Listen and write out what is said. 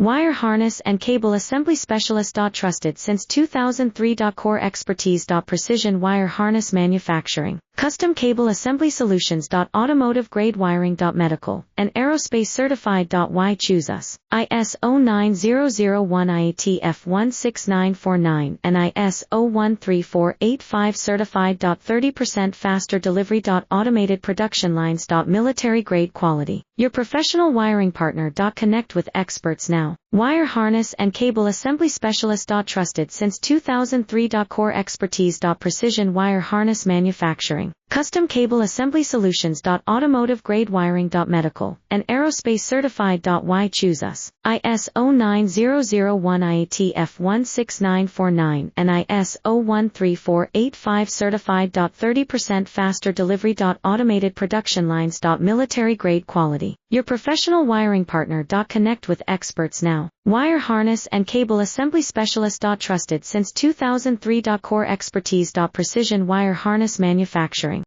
Wire harness and cable assembly specialist. Trusted since 2003. Core expertise. Precision wire harness manufacturing. Custom cable assembly solutions. Automotive grade wiring. Medical and aerospace certified. Why choose us? ISO 9001 IATF 16949 and ISO 13485 certified. 30% faster delivery. Automated production lines. Military grade quality. Your professional wiring partner. Connect with experts now. Wire harness and cable assembly specialist. Trusted since 2003. Core expertise. Precision wire harness manufacturing. Custom cable assembly solutions. Automotive grade wiring. Medical and aerospace certified. Why choose us? ISO 9001 IATF 16949 and ISO 13485 certified. 30% faster delivery. Automated production lines. Military grade quality. Your professional wiring partner. Connect with experts now. Wire harness and cable assembly specialist. Trusted since 2003. Core expertise. Precision wire harness manufacturing.